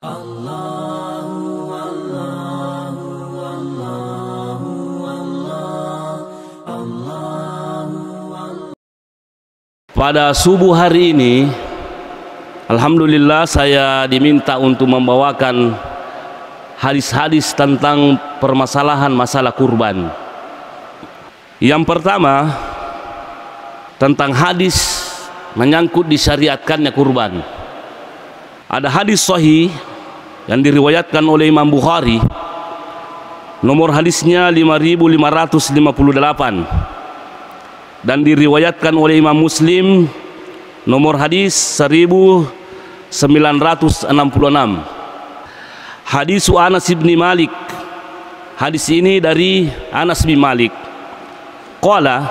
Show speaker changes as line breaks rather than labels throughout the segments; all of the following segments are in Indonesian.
Pada subuh hari ini, alhamdulillah saya diminta untuk membawakan hadis-hadis tentang permasalahan masalah kurban. Yang pertama, tentang hadis menyangkut disyariatkannya kurban. Ada hadis sahih yang diriwayatkan oleh Imam Bukhari, nomor hadisnya 5558, dan diriwayatkan oleh Imam Muslim nomor hadis 1966. Hadis Anas bin Malik. Hadis ini dari Anas bin Malik. Qala,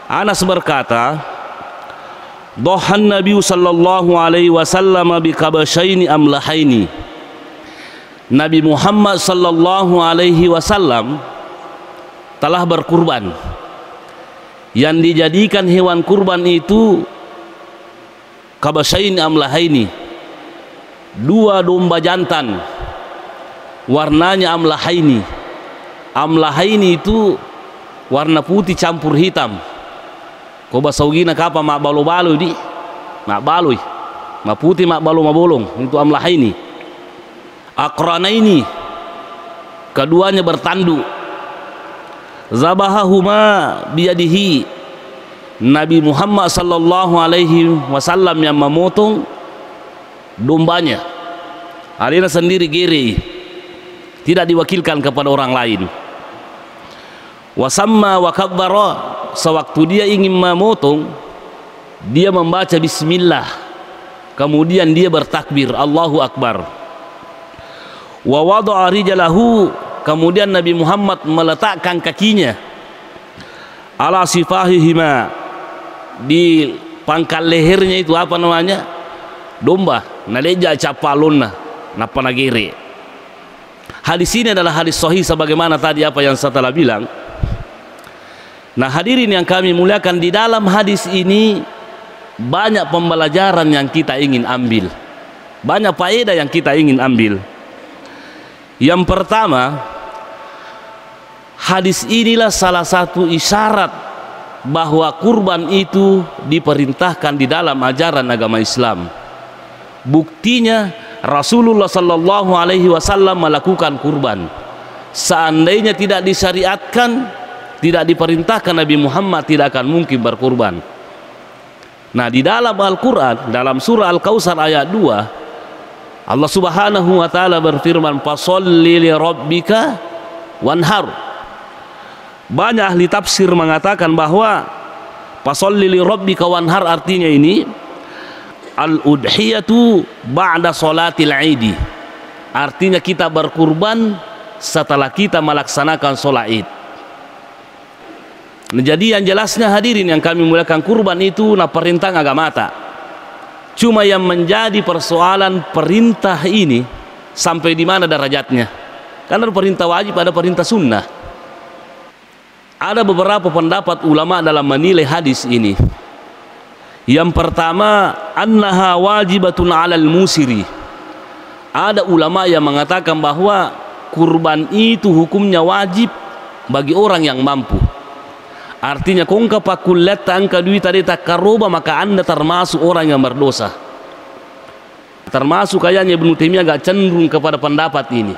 Anas berkata, dhahan Nabi sallallahu alaihi wasallam bi kabashaini amlahaini. Nabi Muhammad sallallahu alaihi wasallam telah berkurban. Yang dijadikan hewan kurban itu kabashaini amlahaini, dua domba jantan, warnanya amlahaini. Amlahaini itu warna putih campur hitam. Ko basaugina kapa mak balo-balo di mak baloi, mak putih mak balo mak bolong, itu amlahaini. Aqranaini, keduanya bertanduk. Zabahahuma biyadihi, Nabi Muhammad sallallahu alaihi wasallam yang memotong dombanya. Arina sendiri gere, tidak diwakilkan kepada orang lain. Wasamma wa kabbara, sewaktu dia ingin memotong, dia membaca bismillah, kemudian dia bertakbir Allahu Akbar. Wa wada'a rijalahu, kemudian Nabi Muhammad meletakkan kakinya ala sifahihima, di pangkal lehernya itu apa namanya, domba, naleja capalonna napa nagere. Hadis ini adalah hadis sahih sebagaimana tadi apa yang saya telah bilang. Nah, hadirin yang kami muliakan, di dalam hadis ini banyak pembelajaran yang kita ingin ambil, banyak faedah yang kita ingin ambil. Yang pertama, hadis inilah salah satu isyarat bahwa kurban itu diperintahkan di dalam ajaran agama Islam. Buktinya Rasulullah sallallahu alaihi wasallam melakukan kurban. Seandainya tidak disyariatkan, tidak diperintahkan, Nabi Muhammad tidak akan mungkin berkurban. Nah, di dalam Al-Quran, dalam surah Al-Kautsar ayat 2, Allah subhanahu wa ta'ala berfirman, fasolli li rabbika wanhar. Banyak ahli tafsir mengatakan bahwa fasolli li rabbika wanhar artinya ini al-udhiyatu ba'da salatil aidi, artinya kita berkurban setelah kita melaksanakan sholat id. Nah, jadi yang jelasnya hadirin yang kami muliakan, kurban itu na perintah agama ta. Cuma yang menjadi persoalan perintah ini sampai di mana derajatnya. Karena ada perintah wajib, ada perintah sunnah. Ada beberapa pendapat ulama dalam menilai hadis ini. Yang pertama, annaha wajibatun 'alal musiri. Ada ulama yang mengatakan bahwa kurban itu hukumnya wajib bagi orang yang mampu. Artinya kongka pakulet angka duit tadi tak karoba, maka anda termasuk orang yang berdosa. Termasuk kayaknya Ibnu Taimiyah agak cenderung kepada pendapat ini.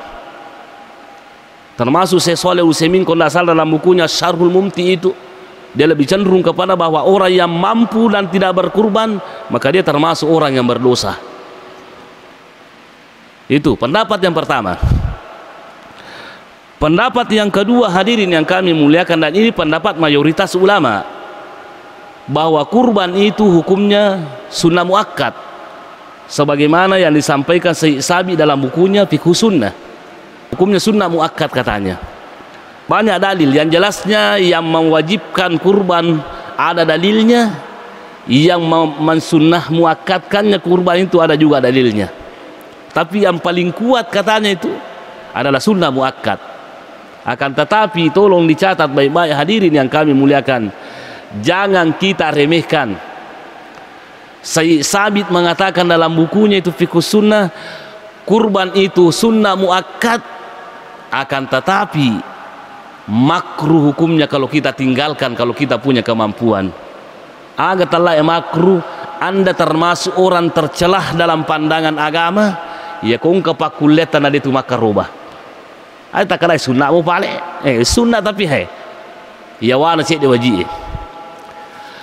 Termasuk Syekh Shalih Utsaimin kalau tidak salah dalam bukunya Syarhul Mumti itu, dia lebih cenderung kepada bahwa orang yang mampu dan tidak berkurban maka dia termasuk orang yang berdosa. Itu pendapat yang pertama. Pendapat yang kedua hadirin yang kami muliakan, dan ini pendapat mayoritas ulama, bahwa kurban itu hukumnya sunnah muakkad, sebagaimana yang disampaikan Syekh Sabi dalam bukunya Fiqh Sunnah. Hukumnya sunnah muakkad katanya. Banyak dalil yang jelasnya yang mewajibkan kurban, ada dalilnya. Yang mensunnah muakkadkannya kurban itu ada juga dalilnya. Tapi yang paling kuat katanya itu adalah sunnah muakkad. Akan tetapi tolong dicatat baik-baik hadirin yang kami muliakan, jangan kita remehkan. Syekh Sabit mengatakan dalam bukunya itu Fiqh Sunnah, kurban itu sunnah muakkad, akan tetapi makruh hukumnya kalau kita tinggalkan, kalau kita punya kemampuan. Agak telah makruh, Anda termasuk orang tercelah dalam pandangan agama, ya kong kepakuletan ada itu maka rubah. Ada tak kena sunnah mu pale, sunnah tapi ya wana cek wajib.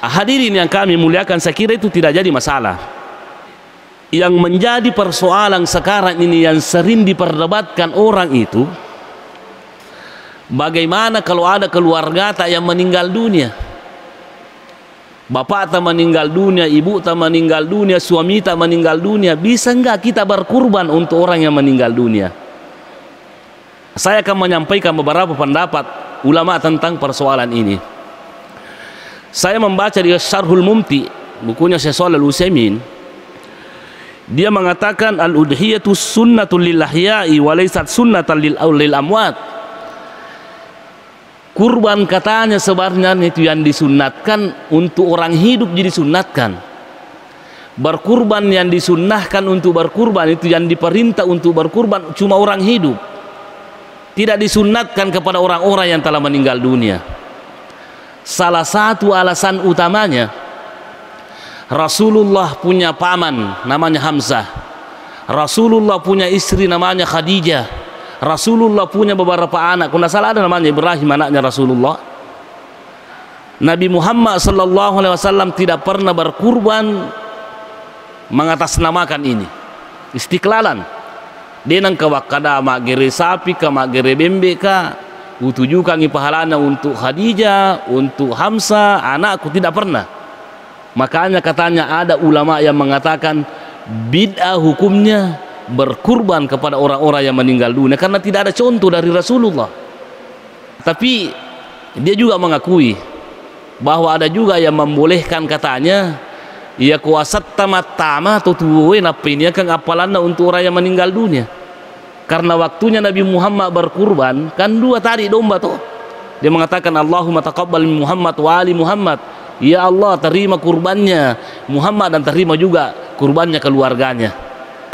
Hadirin yang kami muliakan, saya kira itu tidak jadi masalah. Yang menjadi persoalan sekarang ini yang sering diperdebatkan orang itu, bagaimana kalau ada keluarga tak yang meninggal dunia, bapak tak meninggal dunia, ibu tak meninggal dunia, suami tak meninggal dunia, bisa enggak kita berkurban untuk orang yang meninggal dunia? Saya akan menyampaikan beberapa pendapat ulama tentang persoalan ini. Saya membaca di Syarhul Mumti, bukunya Syekh Shalih Al-Utsaimin. Dia mengatakan al-udhiyatu sunnatul lil ahya'i wa laysat sunnatan lil amwat. Kurban katanya sebenarnya itu yang disunnatkan untuk orang hidup, jadi sunatkan. Berkurban yang disunnahkan untuk berkurban itu yang diperintah untuk berkurban cuma orang hidup, tidak disunnatkan kepada orang-orang yang telah meninggal dunia. Salah satu alasan utamanya, Rasulullah punya paman namanya Hamzah, Rasulullah punya istri namanya Khadijah, Rasulullah punya beberapa anak, kalau tidak salah ada namanya Ibrahim anaknya Rasulullah. Nabi Muhammad sallallahu alaihi wasallam tidak pernah berkurban mengatasnamakan ini, istiqlalan. Dia nang kawakada magere sapi ka magere bembe ka utujukan pahalana untuk Khadijah, untuk Hamzah anakku, tidak pernah. Makanya katanya ada ulama yang mengatakan bid'ah hukumnya berkurban kepada orang-orang yang meninggal dunia karena tidak ada contoh dari Rasulullah. Tapi dia juga mengakui bahwa ada juga yang membolehkan, katanya ya kuasat tamat-tama atau tuwe napinya kang apalana untuk orang yang meninggal dunia. Karena waktunya Nabi Muhammad berkurban kan 2 tadi domba tuh. Dia mengatakan Allahumma taqabbal Muhammad wa ali Muhammad. Ya Allah, terima kurbannya Muhammad dan terima juga kurbannya keluarganya.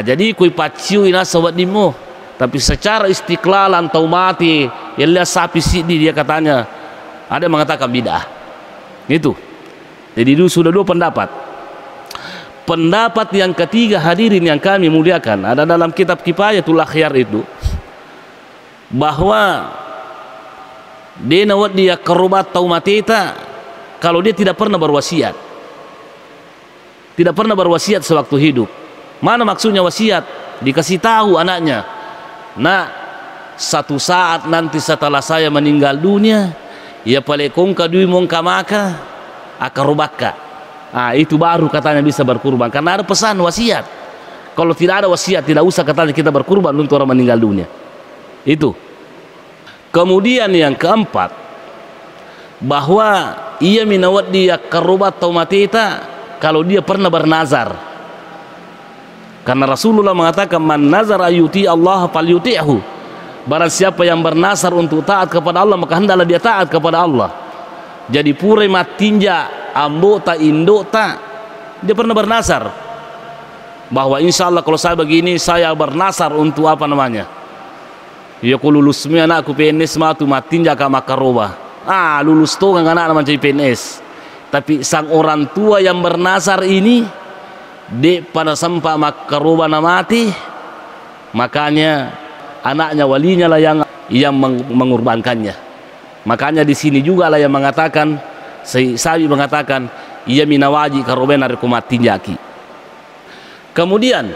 Jadi kui paciu ina sobat dimo, tapi secara istiqlalan tau mati ya lihat sapi sini, dia katanya ada yang mengatakan bid'ah. Itu. Jadi itu sudah 2 pendapat. Pendapat yang ketiga, hadirin yang kami muliakan, ada dalam kitab Kifayatul Akhyar itu, bahwa dia nawat dia kerubat tau mateta kalau dia tidak pernah berwasiat, tidak pernah berwasiat sewaktu hidup. Mana maksudnya wasiat? Dikasih tahu anaknya, nah satu saat nanti setelah saya meninggal dunia, ya palekong kadui mongka maka akarubaka. Itu baru katanya bisa berkurban, karena ada pesan wasiat. Kalau tidak ada wasiat, tidak usah katanya kita berkurban untuk orang meninggal dunia. Itu. Kemudian yang keempat, bahwa ia minawat dia kerubat atau matita kalau dia pernah bernazar. Karena Rasulullah mengatakan man nazar ayuti Allah falyuti'hu. Barang siapa yang bernazar untuk taat kepada Allah, maka hendaklah dia taat kepada Allah. Jadi pure matinja ambo ta indo ta, dia pernah bernasar bahwa insya Allah kalau saya begini, saya bernasar untuk apa namanya, ya ku lulus mi anakku PNS matu matinja ka makaroba, lulus tuh nggak anak macam PNS. Tapi sang orang tua yang bernasar ini de pada sampai makaroba na mati, makanya anaknya walinya lah yang mengorbankannya. Makanya di sini juga lah yang mengatakan, Sabi mengatakan ia minawaji karobena rekumatinjaki. Kemudian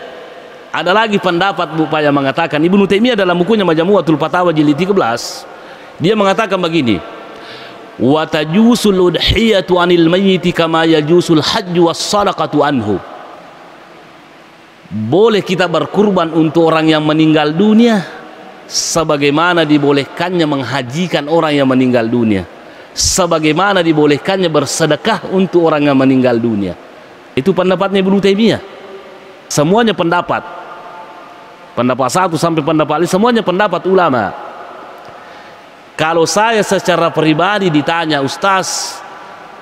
ada lagi pendapat yang mengatakan, Ibnu Taimiyah dalam bukunya Majmu'atul Fatawa jilid 13, dia mengatakan begini, wa tajusul udhiyatu anil mayyiti kama yajusul hajju was sadaqatu anhu. Boleh kita berkurban untuk orang yang meninggal dunia sebagaimana dibolehkannya menghajikan orang yang meninggal dunia, sebagaimana dibolehkannya bersedekah untuk orang yang meninggal dunia. Itu pendapatnya Ibnu Taimiyah. Semuanya pendapat 1 sampai pendapat 5, semuanya pendapat ulama. Kalau saya secara pribadi ditanya, Ustaz,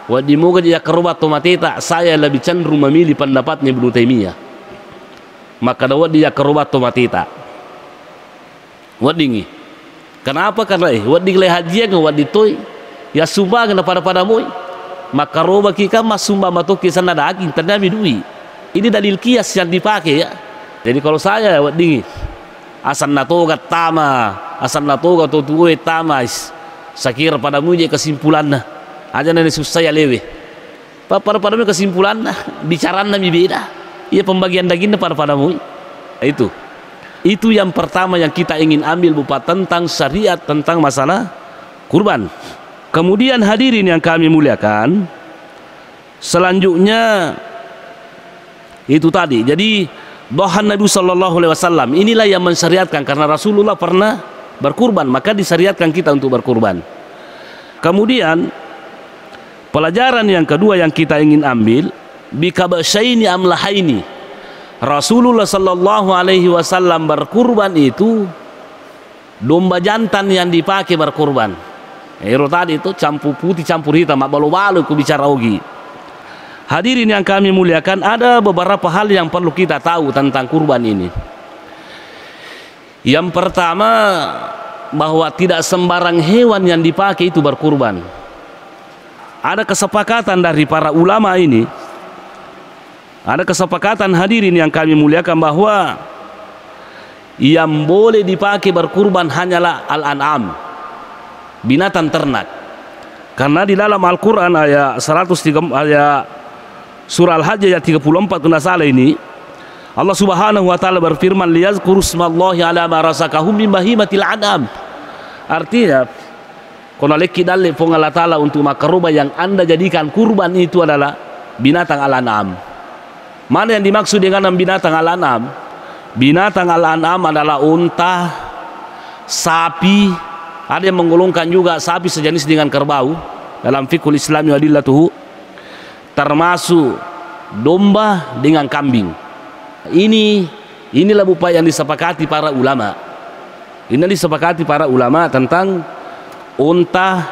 wadimuga dia kerubat tomateta, saya lebih cenderung memilih pendapatnya Ibnu Taimiyah. maka dawat dia kerobat tomatita wadingi. Kenapa? Karena wading le haji yang waditoy ya sumbang na pada moy maka roba kika masumba matoki sana daging tandami dui. Ini dalil kias yang dipakai ya. Jadi kalau saya wadingi asan natoga tama, asan natoga tutuwe tama, sakira pada muje kesimpulanna aja nene susah ya lewe pada kesimpulanna bicarana mi beda iya pembagian dagingnya pada mui. Itu yang pertama yang kita ingin ambil Bapak tentang syariat tentang masalah kurban. Kemudian hadirin yang kami muliakan, selanjutnya itu tadi. Jadi dohan Nabi Sallallahu Alaihi Wasallam inilah yang mensyariatkan, karena Rasulullah pernah berkurban, maka disyariatkan kita untuk berkurban. Kemudian pelajaran yang kedua yang kita ingin ambil, bikabasyaini amlahaini. Rasulullah Sallallahu Alaihi Wasallam berkurban itu domba jantan yang dipakai berkurban. Tadi itu campur putih campur hitam, balu-balu ku bicara ogi. Hadirin yang kami muliakan, ada beberapa hal yang perlu kita tahu tentang kurban ini. Yang pertama, bahwa tidak sembarang hewan yang dipakai itu berkurban. Ada kesepakatan dari para ulama ini. Ada kesepakatan hadirin yang kami muliakan bahwa yang boleh dipakai berkurban hanyalah al-an'am, binatang ternak. Karena di dalam Al-Quran ayat 103 ayat surah Al-Hajj ayat 34 kena salah ini, Allah Subhanahu wa taala berfirman liyazkuru smallahi ala ma razaqahum min bahimatil an'am. Artinya kono leki dalle pong Allah taala untuk makaruba yang Anda jadikan kurban itu adalah binatang al-an'am. Mana yang dimaksud dengan binatang al-an'am? Binatang al-an'am adalah unta, sapi, ada yang menggolongkan juga sapi sejenis dengan kerbau dalam fikul Islami wa adillatuhu, termasuk domba dengan kambing. Inilah upaya yang disepakati para ulama. Ini disepakati para ulama tentang unta,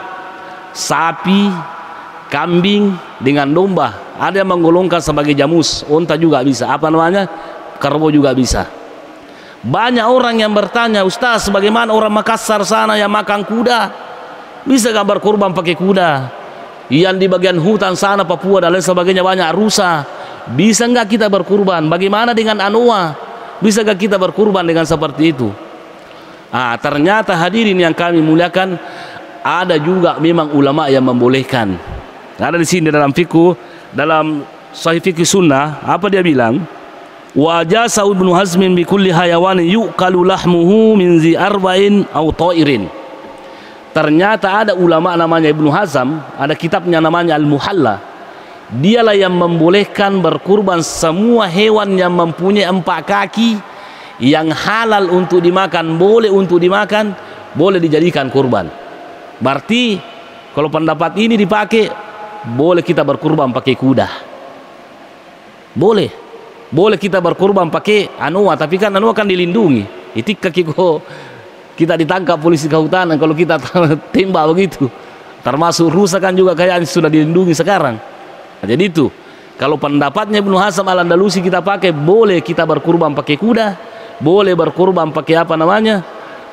sapi, kambing dengan domba. Ada yang menggolongkan sebagai jamus, unta juga bisa, apa namanya, kerbau juga bisa. Banyak orang yang bertanya, Ustaz, bagaimana orang Makassar sana yang makan kuda, bisa gak berkurban pakai kuda? Yang di bagian hutan sana Papua dan lain sebagainya banyak rusa, bisa nggak kita berkurban? Bagaimana dengan Anoa? Bisa gak kita berkurban dengan seperti itu? Ternyata hadirin yang kami muliakan, ada juga memang ulama yang membolehkan. Ada di sini dalam fikih, dalam Sahih Fikih Sunnah, apa dia bilang? Wajah Sa'ud bin Hazmin bi kulli hayawan yuqalu lahmuhu min zi arba'in aw ta'irin. Ternyata ada ulama namanya Ibnu Hazm, ada kitabnya namanya Al-Muhalla. Dialah yang membolehkan berkurban semua hewan yang mempunyai 4 kaki yang halal untuk dimakan, boleh untuk dimakan, boleh dijadikan kurban. Berarti kalau pendapat ini dipakai, boleh kita berkurban pakai kuda. Boleh kita berkurban pakai Anoa, tapi kan Anoa kan dilindungi. Itika kita ditangkap polisi kehutanan kalau kita tembak begitu. Termasuk rusa kan juga kayak sudah dilindungi sekarang. Jadi itu, kalau pendapatnya Ibnu Hazm Al-Andalusi kita pakai, boleh kita berkurban pakai kuda, boleh berkurban pakai apa namanya,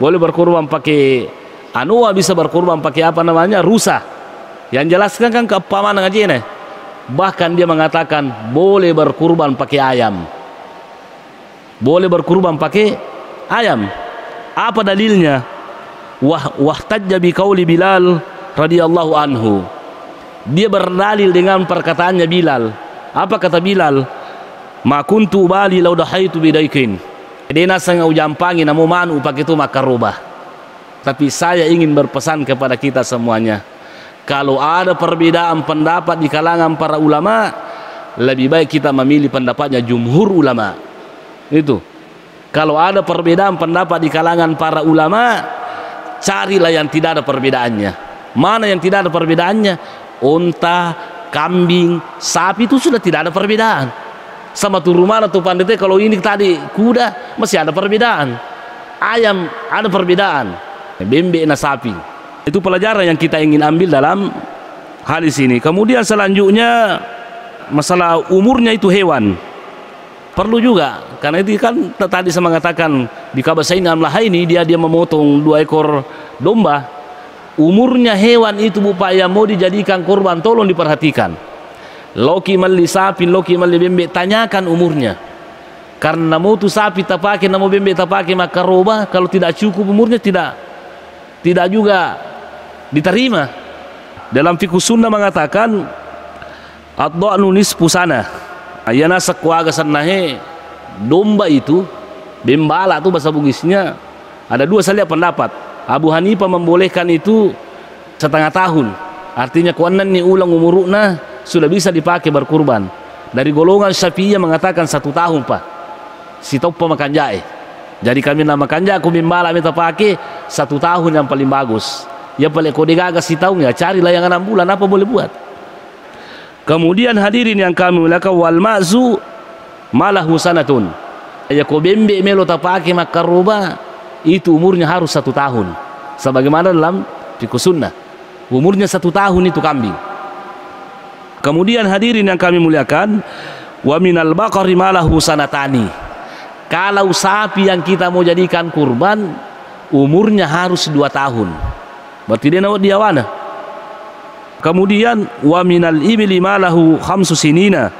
boleh berkurban pakai Anoa, bisa berkurban pakai apa namanya, rusa. Yang jelaskan kan kepaman ngaji ini. Bahkan dia mengatakan boleh berkurban pakai ayam. Boleh berkurban pakai ayam. Apa dalilnya? Wahtajja bi qauli Bilal radhiyallahu anhu. Dia berdalil dengan perkataannya Bilal. Apa kata Bilal? Ma kuntu bali law dahaitu bidaikin. Dena sanga ujampangi namo manu pakai itu makarubah. Tapi saya ingin berpesan kepada kita semuanya, kalau ada perbedaan pendapat di kalangan para ulama, lebih baik kita memilih pendapatnya jumhur ulama. Itu. Kalau ada perbedaan pendapat di kalangan para ulama, carilah yang tidak ada perbedaannya. Mana yang tidak ada perbedaannya? Unta, kambing, sapi itu sudah tidak ada perbedaan. Sama tuh rumah atau pandete, kalau ini tadi kuda masih ada perbedaan. Ayam ada perbedaan. Bembe na sapi. Itu pelajaran yang kita ingin ambil dalam hadis ini. Kemudian selanjutnya masalah umurnya itu hewan. Perlu juga Karena itu kan tadi saya mengatakan di Kabasain Amlah ini dia memotong 2 ekor domba. Umurnya hewan itu Bapak yang mau dijadikan kurban tolong diperhatikan. Loki mali sapi, loki mali bembe, tanyakan umurnya. Karena mau tu sapi tak pakai, mau bembe tak pakai, maka roba kalau tidak cukup umurnya tidak juga diterima. Dalam fikih sunnah mengatakan ad-dha'nu nisfu sanah. Ayana sakwaga sanahe domba itu bembala tu bahasa Bugisnya ada 2 saja pendapat. Abu Hanifah membolehkan itu setengah tahun. Artinya kuanan ni ulang umurna sudah bisa dipakai berkurban. Dari golongan Syafi'iyah mengatakan 1 tahun Pak. Si topa makan jae. Jadi kami nama makan jae aku bembala minta pakai 1 tahun yang paling bagus. Ya paling kode gagas si tahun ya carilah yang 6 bulan apa boleh buat. Kemudian hadirin yang kami muliakan, wal ma'zu malahu sanatun. Ya ko bembe melo tapake makaruba itu umurnya harus 1 tahun. Sebagaimana dalam fikih sunnah. Umurnya 1 tahun itu kambing. Kemudian hadirin yang kami muliakan, wa minal baqari malahu sanatani. Kalau sapi yang kita mau jadikan kurban umurnya harus 2 tahun. Berarti dia wana. Kemudian wa minal ibli malahu 5 sinina.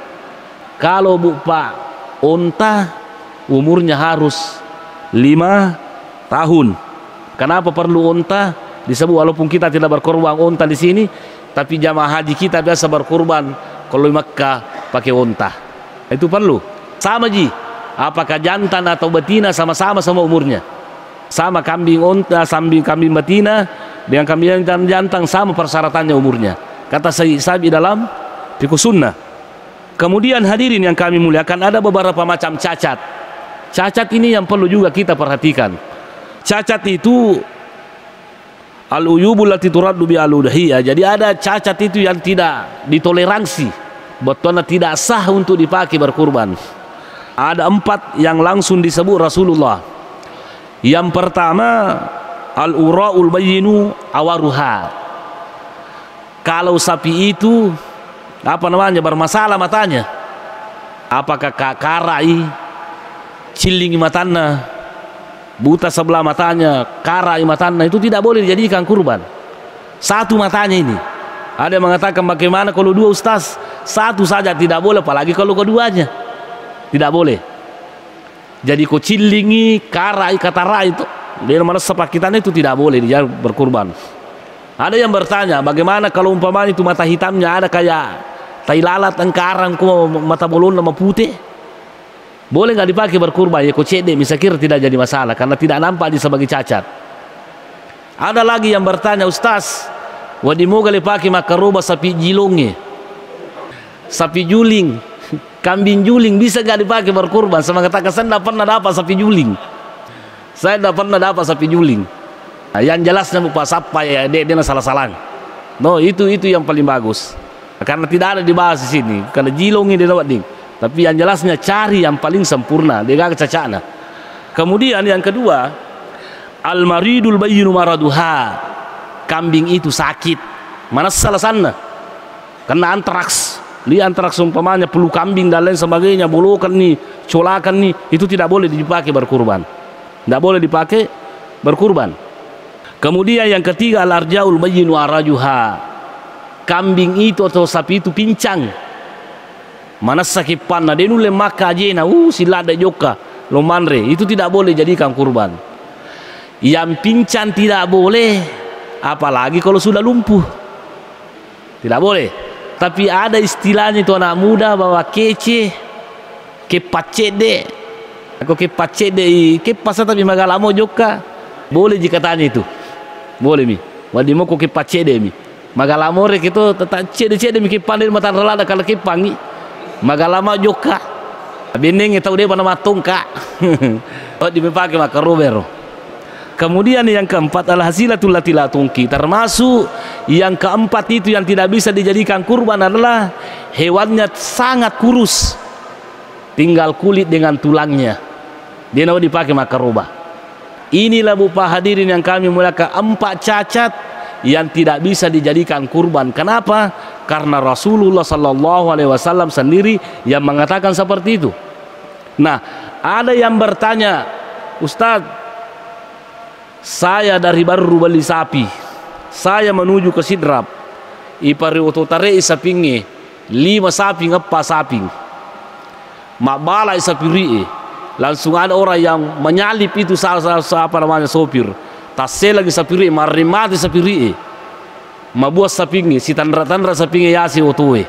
Kalau Bapak unta umurnya harus 5 tahun. Kenapa perlu unta? Disebut walaupun kita tidak berkorban unta di sini, tapi jamaah haji kita biasa berkorban kalau di Makkah pakai unta. Itu perlu. Sama ji, apakah jantan atau betina sama-sama umurnya. Sama kambing unta, kambing betina dengan kambing jantan sama persyaratannya umurnya. Kata Sabi dalam fikih sunnah. Kemudian hadirin yang kami muliakan, ada beberapa macam cacat. Cacat ini yang perlu juga kita perhatikan. Cacat itu al-uyubul lati turaddu bi al-udhiyah. Jadi ada cacat itu yang tidak ditoleransi, betulnya tidak sah untuk dipakai berkurban. Ada 4 yang langsung disebut Rasulullah. Yang pertama al-ura'ul bayyinu awaruha. Kalau sapi itu bermasalah matanya, apakah karai, ciling matanya, buta sebelah matanya, karai matanya, itu tidak boleh dijadikan kurban. 1 matanya ini. Ada yang mengatakan bagaimana kalau 2 ustaz? 1 saja tidak boleh, apalagi kalau keduanya tidak boleh. Jadi kau cilingi, karai, katarai itu dia mana sepakitannya itu tidak boleh dia berkurban. Ada yang bertanya bagaimana kalau umpamanya itu mata hitamnya ada kayak tai lalat, engkarang, mata bolon sama putih, boleh nggak dipakai berkurban? Ya kau cedek, bisa kira tidak jadi masalah karena tidak nampak dia sebagai cacat. Ada lagi yang bertanya, Ustaz, wadimoga dipakai makaroba sapi jilongnya, sapi juling, kambing juling bisa nggak dipakai berkurban? Saya mengatakan saya tidak pernah dapat sapi juling. Saya tidak pernah dapat sapi juling. Nah, yang jelasnya Bapak sapa ya dia salah-salah. No, itu yang paling bagus. Karena tidak ada dibahas di sini. Karena jilong ini dapat ding. Tapi yang jelasnya cari yang paling sempurna, dia gak cacana. Kemudian yang kedua, al-maridul bayyinu maraduha. Kambing itu sakit. Mana salah sana? Karena antraks. Dia antraks umpamanya peluh kambing dan lain sebagainya, bolokan nih, colakan nih, itu tidak boleh dipakai berkurban. Tidak boleh dipakai berkurban. Kemudian yang ketiga al-arja'ul bayyinu arajuha. Kambing itu atau sapi itu pincang. Mana sakit panah dia nule maka jena silada joka lomanre, itu tidak boleh jadikan kurban. Yang pincang tidak boleh, apalagi kalau sudah lumpuh. Tidak boleh. Tapi ada istilahnya itu anak muda bawa kece, kepacede. Aku kepacede, kepasa tapi magalamo joka. Boleh jika tanya itu. Boleh mi. Wadimo ko kepacede mi. Magalamore gitu tetap cede-cede mi kepandir mata relada kalau kepangi. Magalama joka. Bening itu dia pada matung kak. Oh dipakai maka robero. Kemudian yang keempat al-hasilatul lati la tungki. Termasuk yang keempat itu yang tidak bisa dijadikan kurban adalah hewannya sangat kurus. Tinggal kulit dengan tulangnya. Dia mau dipakai maka roba. Inilah Bapak hadirin yang kami muliakan, 4 cacat yang tidak bisa dijadikan kurban. Kenapa? Karena Rasulullah SAW sendiri yang mengatakan seperti itu. Nah, Ada yang bertanya, Ustadz, saya dari baru beli sapi, saya menuju ke Sidrap, ipari ototare isapinge 5 sapi ngapa sapi mak bala isapiri. Langsung ada orang yang menyalip itu salah apa namanya sopir, tasel lagi sapiri marimati sapiri mabuat sapinge si tandra sapinge yasi otoe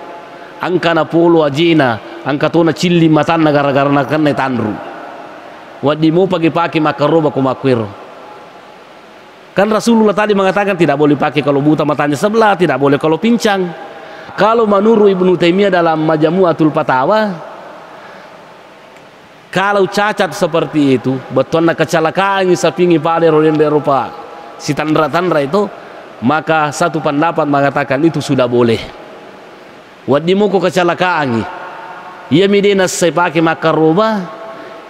angka na polo ajina angka tona cili matan gara-gara nakan tandru wadi mau pagi-pagi makaroba ko makwero. Kan Rasulullah tadi mengatakan tidak boleh pakai kalau buta matanya sebelah, tidak boleh kalau pincang. Kalau menurut Ibnu Taimiyah dalam Majmu'atul Fatawa, kalau cacat seperti itu, betul nak kecelakaan sapingi pada roden Eropa, si tandra-tandra itu, maka satu pendapat mengatakan itu sudah boleh. Wadi mau kecelakaan, ia midena saya pakai makaroba,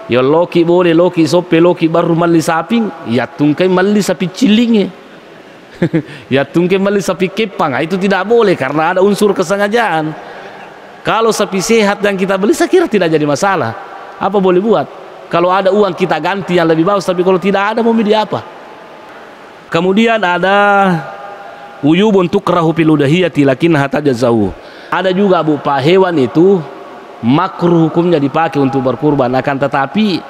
ya loki boleh, loki sope, loki baru mali saping, ya tungkai mali sapi cilingnya, ya tungkai mali sapi kepang, itu tidak boleh karena ada unsur kesengajaan. Kalau sapi sehat yang kita beli, saya kira tidak jadi masalah. Apa boleh buat? Kalau ada uang kita ganti yang lebih bagus, tapi kalau tidak ada mau milih apa? Kemudian ada uyub untuk kerahu piludahiyati lakin hatta jazau. Ada juga berupa hewan itu makruh hukumnya dipakai untuk berkurban, akan tetapi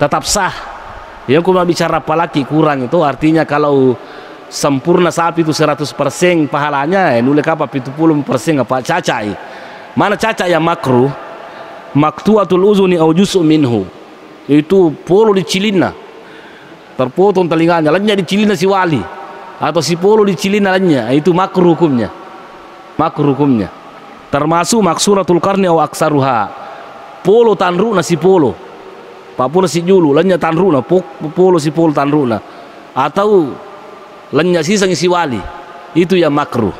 tetap sah. Yang kuma bicara apalagi kurang itu artinya kalau sempurna sapi itu 100% pahalanya, nulek apa 70% apa cacai. Mana caca yang makruh? Maktuatul uzuni au juz'un minhu. Itu polo di cilina. Terpotong telinganya, lainnya di cilina si wali atau si polo di cilina lainnya, itu makruh hukumnya. Makruh hukumnya. Termasuk maksuratul karni au aksaruha. Polo tanruna si polo. Papuna si julu, lainnya tanruna, polo si polo tanruna. Atau lainnya sisanya si wali. Itu yang makruh.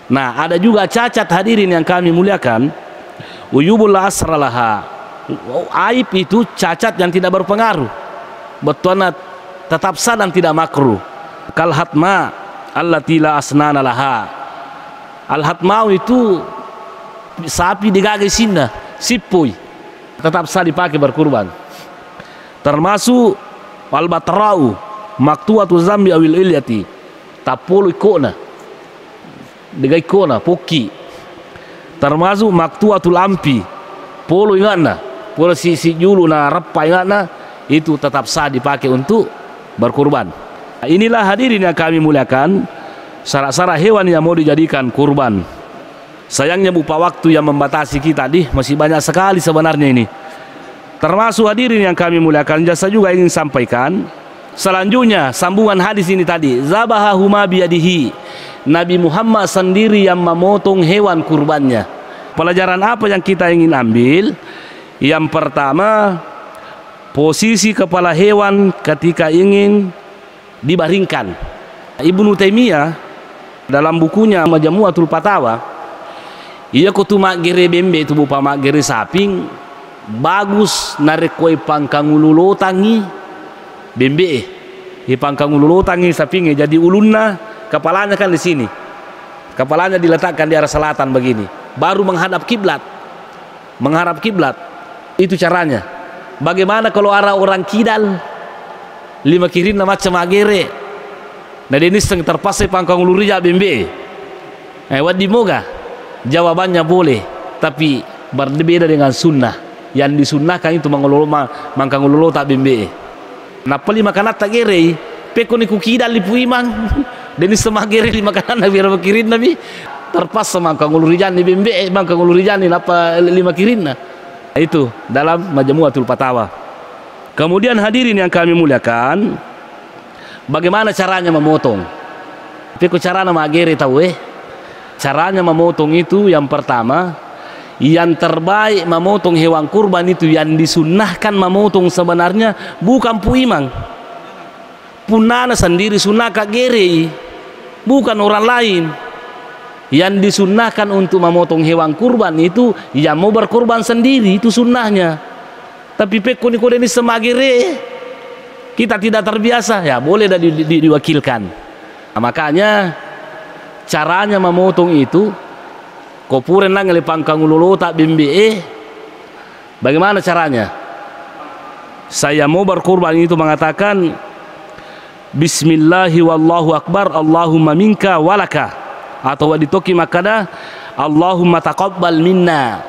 Nah, ada juga cacat hadirin yang kami muliakan. Uyubul asralaha. Aib itu cacat yang tidak berpengaruh. Betulnya tetap sah dan tidak makruh. Kal hatma allati la asnana laha. Al hatmau itu sapi digage sinda, sipui. Tetap sah dipakai berkurban. Termasuk al batrau maktuatu zambi awil ilyati. Tapulu ikona. Digai kona poki. Termasuk maktuatul ampi, polo ingatna, polo si julu na repa ingatna, itu tetap sah dipakai untuk berkurban. Inilah hadirin yang kami muliakan, syarat-syarat hewan yang mau dijadikan kurban. Sayangnya berupa waktu yang membatasi kita, masih banyak sekali sebenarnya ini. Termasuk hadirin yang kami muliakan, jasa juga ingin sampaikan. Selanjutnya sambungan hadis ini tadi, zabahahuma biyadihi. Nabi Muhammad sendiri yang memotong hewan kurbannya. Pelajaran apa yang kita ingin ambil? Yang pertama, posisi kepala hewan ketika ingin dibaringkan. Ibnu Taimiyah dalam bukunya Majmu'atul Fatawa, ia kutu magere bembe itu bupa magere saping, bagus narik koi pangkangululotangi bembe, pangkangululotangi sapingnya jadi ulunna. Kepalanya kan di sini, kepalanya diletakkan di arah selatan begini, baru menghadap kiblat, menghadap kiblat. Itu caranya. Bagaimana kalau arah orang kidal, 5 kiri nama macam agere, nah ini setengah terpasai pangkang ulurija bembe. Wadi moga, jawabannya boleh, tapi berbeda dengan sunnah. Yang disunnahkan itu mangkang ululu tak bembe. Nah peli makanat tak gere, pekoni kukidal lipu imang. Deni semagere lima kanan biar kirin nabi terpas sama kang ulurijani bembe bang kang ulurijani apa 5 kirinna. Itu dalam Majmu'atul Fatawa. Kemudian hadirin yang kami muliakan, bagaimana caranya memotong? Tapi caranya magere tahu caranya memotong itu yang pertama, yang terbaik memotong hewan kurban itu yang disunnahkan memotong sebenarnya bukan puimang. Punana sendiri sunnah kagere, bukan orang lain. Yang disunnahkan untuk memotong hewan kurban itu yang mau berkurban sendiri, itu sunnahnya. Tapi pekoni kode ini semagere, kita tidak terbiasa, ya boleh diwakilkan. Nah, makanya caranya memotong itu kopuren lang pangkang ululu tak bimbe. Bagaimana caranya? saya mau berkurban itu mengatakan Bismillahi wallahu akbar Allahumma minka walaka, atau ditoki makada Allahumma taqabbal minna,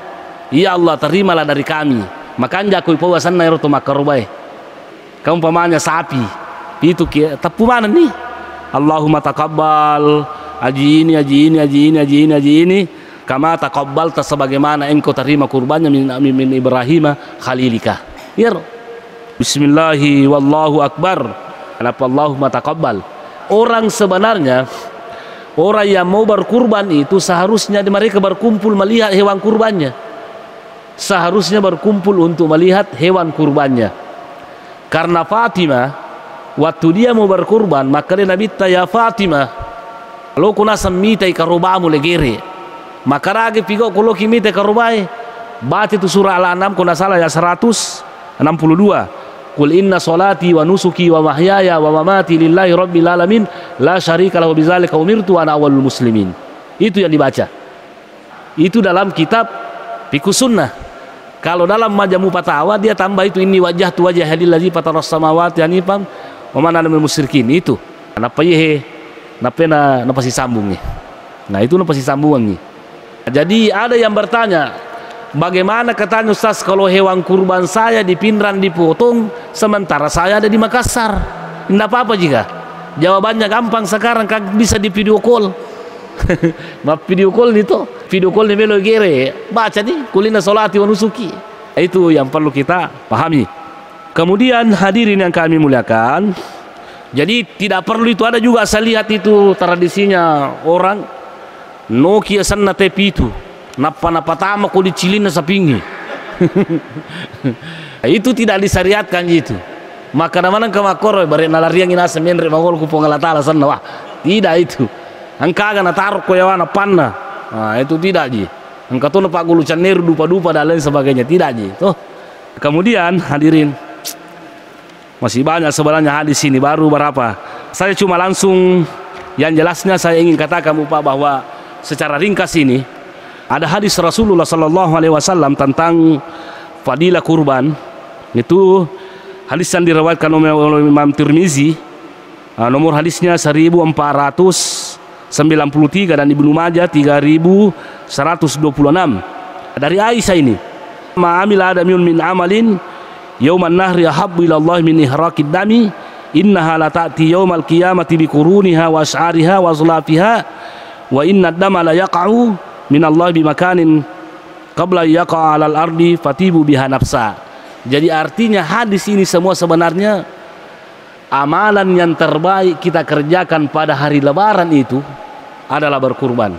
ya Allah terimalah dari kami. Makanya aku ipawasan na iroto makarubai kamu pamanya sapi itu tapu mana nih Allahumma taqabbal haji ini haji ini haji ini haji ini haji ini kama taqabbalta, sebagaimana engkau terima kurbannya min Ibrahim khalilika. Ya Bismillahi wallahu akbar kenapa Allahumma taqabbal. Orang sebenarnya orang yang mau berkurban itu seharusnya mereka berkumpul melihat hewan kurbannya, seharusnya berkumpul untuk melihat hewan kurbannya. Karena Fatimah waktu dia mau berkurban maka dia Nabi ya Fatimah kalau kuna samita ikarubamu legere maka rage pigo kalau kimita ikarubai baca itu surah Al-An'am kuna salah ya 162. Qul inna salati wa nusuki wa mahyaya wa mamati lillahi rabbil alamin la syarika lahu bidzalika umirtu ana awwalul muslimin. Itu yang dibaca. Itu dalam kitab Fiqh Sunnah. Kalau dalam Majmu' Fatawa dia tambah itu ini wajhatu wajha lillazi fataras samawati hanifan wa man ana minal musyrikin. Itu. Napa ye? Napa pasti sambungnya. Nah, itu pasti sambungannya. Jadi ada yang bertanya, bagaimana katanya Ustaz kalau hewan kurban saya di Pindrang dipotong sementara saya ada di Makassar? Tidak apa-apa jika. Jawabannya gampang sekarang, kan bisa di video call. Video call itu, video call ni melo gere. Baca nih kulina salati wa nusuki. Itu yang perlu kita pahami. Kemudian hadirin yang kami muliakan, jadi tidak perlu itu ada juga saya lihat itu tradisinya orang Nokia sana tepi itu. Napa tama ko dicilina sapingi. Itu tidak disyariatkan gitu. Maka namanya kamakor bare nalariang ina semenre magol ku pongalatala sana wah. Tidak itu. Angka na taruh ko yawana panna. Nah, itu tidak ji. Angka tuh Pak Gulu Caneru dupa-dupa dan lain sebagainya, tidak ji. Tuh. Kemudian hadirin masih banyak sebenarnya hadis ini baru berapa. Saya cuma langsung yang jelasnya saya ingin katakan Bapak bahwa secara ringkas ini ada hadis Rasulullah sallallahu alaihi wasallam tentang fadilah kurban. Itu hadis yang diriwayatkan oleh Imam Tirmizi. Nomor hadisnya 1493 dan Ibnu Majah 3126. Dari Aisyah ini, "Ma'amila adamun min amalin yauman nahri ahabbu ila Allah min ihraqid dami, innaha la ta'ti yaumal qiyamati bi quruniha wa as'ariha wa zulafiha wa inna ad-dama la yaqa'u min Allah bi makanin qabla yaqa' 'alal ardi fatibu biha nafsa." Jadi artinya hadis ini semua sebenarnya amalan yang terbaik kita kerjakan pada hari lebaran itu adalah berkurban.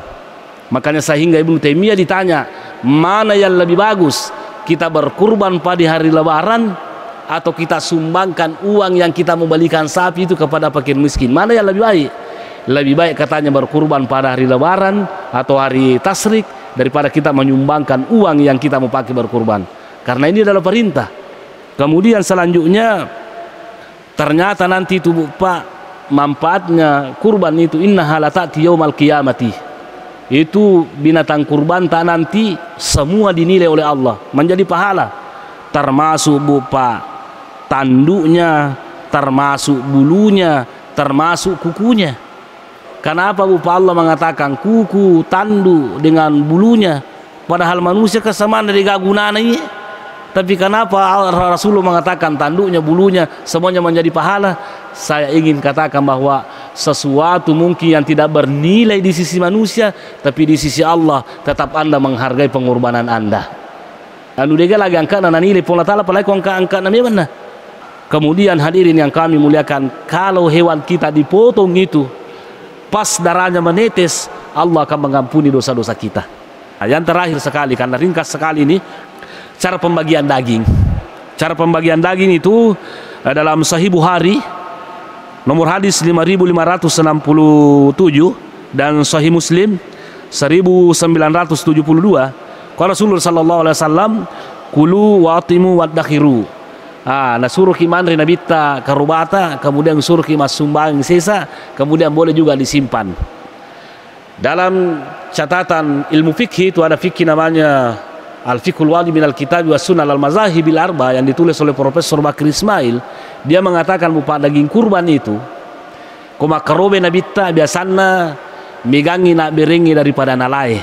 Makanya sehingga Ibnu Taimiyah ditanya, mana yang lebih bagus, kita berkurban pada hari lebaran atau kita sumbangkan uang yang kita membelikan sapi itu kepada fakir miskin? Mana yang lebih baik? Lebih baik katanya berkurban pada hari lebaran atau hari tasrik daripada kita menyumbangkan uang yang kita mau pakai berkurban. Karena ini adalah perintah. Kemudian selanjutnya ternyata nanti itu Pak, manfaatnya kurban itu innaha la ta'ti yaumal qiyamati. Itu binatang kurban tak nanti semua dinilai oleh Allah menjadi pahala, termasuk Pak tanduknya, termasuk bulunya, termasuk kukunya. Kenapa Pak Allah mengatakan kuku, tanduk dengan bulunya, padahal manusia kesamaan dari gagunannya? Tapi kenapa Rasulullah mengatakan tanduknya, bulunya semuanya menjadi pahala? Saya ingin katakan bahwa sesuatu mungkin yang tidak bernilai di sisi manusia, tapi di sisi Allah tetap Anda menghargai pengorbanan Anda. Anu dega lagi angka nana nilai pola tala palai ko angka namanya mana. Kemudian hadirin yang kami muliakan, kalau hewan kita dipotong itu pas darahnya menetes, Allah akan mengampuni dosa-dosa kita. Nah, yang terakhir sekali, karena ringkas sekali ini, cara pembagian daging. Cara pembagian daging itu dalam Sahih Bukhari nomor hadis 5567 dan Sahih Muslim 1972. Qala Rasulullah sallallahu alaihi wasallam, kulu wa atimu wa dakhiru. Nasuruh kiman rinabita karubata, kemudian suruh kimas sumbang sisa, kemudian boleh juga disimpan. Dalam catatan ilmu fikih itu ada fikih namanya Al-Fiqhul Wadi minal Kitab wa Sunnah al-Mazahibil Arba yang ditulis oleh Profesor Bakri Ismail, dia mengatakan bupa daging kurban itu koma karobe nabitta biasana megangi nak berengi daripada nalai.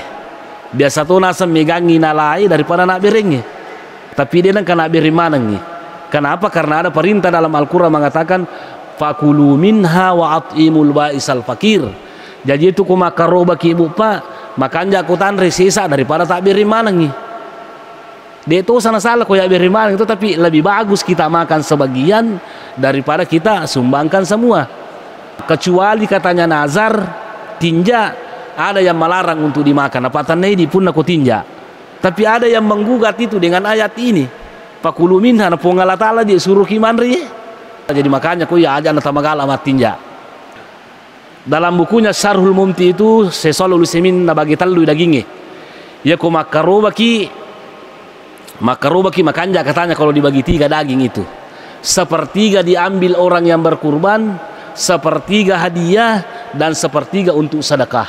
Biasa tu nasa megangi nalai daripada nak berengi. Tapi dia nak kena beri manangi. Kenapa? Karena ada perintah dalam Al-Qur'an mengatakan fakulu minha wa at'imul ba'isal fakir. Jadi itu koma karoba ki bupa makanya aku tanri sisa daripada tak beri manangi. Dia itu sana salah koyak beri manang itu, tapi lebih bagus kita makan sebagian daripada kita sumbangkan semua. Kecuali katanya nazar tinja, ada yang melarang untuk dimakan. Apa tanai di pun aku tinja. Tapi ada yang menggugat itu dengan ayat ini. Fakulu minha na pongala ta'ala dia suruh kimanri. Jadi makanya ko ya aja na tamagala mat tinja. Dalam bukunya Syarhul Mumti itu Sesol Ulusemin na bagi talu dagingnya. Ya ko makarobaki makanja katanya kalau dibagi 3 daging itu. Sepertiga diambil orang yang berkurban, sepertiga hadiah, dan sepertiga untuk sedekah.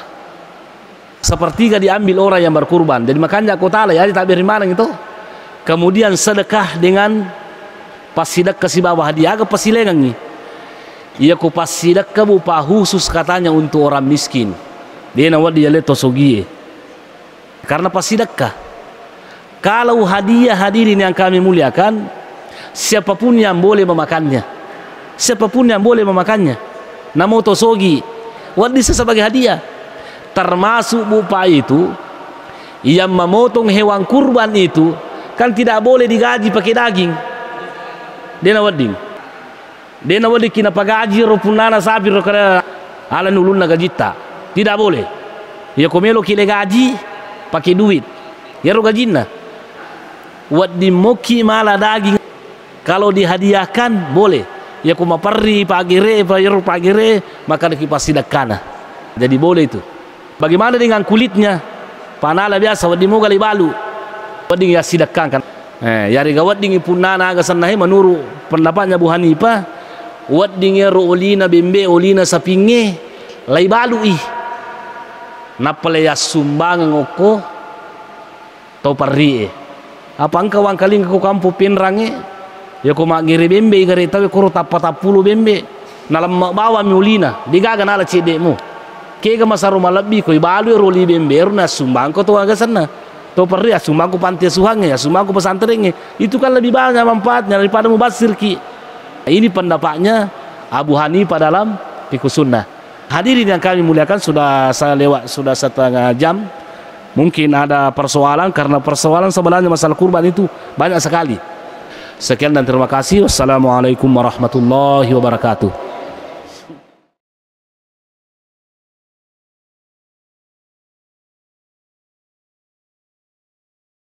Sepertiga diambil orang yang berkurban. Jadi makanya aku tahu ya tak beri mana itu. Kemudian sedekah dengan pasidak kasih bawah hadiah ke pasilengangi. Ia ku pasidak ke bupa khusus katanya untuk orang miskin. Dia nawad dia leto sogie. Karena pasidak. Kalau hadiah hadirin yang kami muliakan, siapapun yang boleh memakannya. Siapapun yang boleh memakannya. Namo tosogi, wadis sebagai hadiah. Termasuk bupa itu yang memotong hewan kurban itu kan tidak boleh digaji pakai daging. Dena wading. Dena wading kina pagaji ropunana sapi rokada ala nulunna gajita. Tidak boleh. Ya komelo kile gaji pakai duit. Ya ro gajinna. Wadi moki mala daging kalau dihadiahkan boleh. Ya kuma perri pagire maka dikipas sidakana. Jadi boleh itu. Bagaimana dengan kulitnya? Panala biasa wadi mo gali balu. Wadi ya sidakkan kan. Yari gawat dingi punana aga sanahe menurut pendapatnya Bu Hanifah, wadi ro olina bembe olina sapinge lai balu ih. Napale ya sumbang ngoko tau perri apa engkau angkaling ke kampu pinrange ya ko magiri bembe gari tawe ko tapulu bembe nalam bawa miulina digaga nala cedekmu kega masaru malabi ko ibalu roli bembe na sumbang ko to aga sana to perri sumbang ko panti suhange ya sumbang ko pesantrennya itu kan lebih banyak manfaatnya daripada mubasir ki. Ini pendapatnya Abu Hanifah dalam Fiqh Sunnah. Hadirin yang kami muliakan, sudah saya lewat sudah 1/2 jam. Mungkin ada persoalan, karena persoalan sebenarnya masalah kurban itu banyak sekali. Sekian dan terima kasih. Wassalamualaikum warahmatullahi wabarakatuh.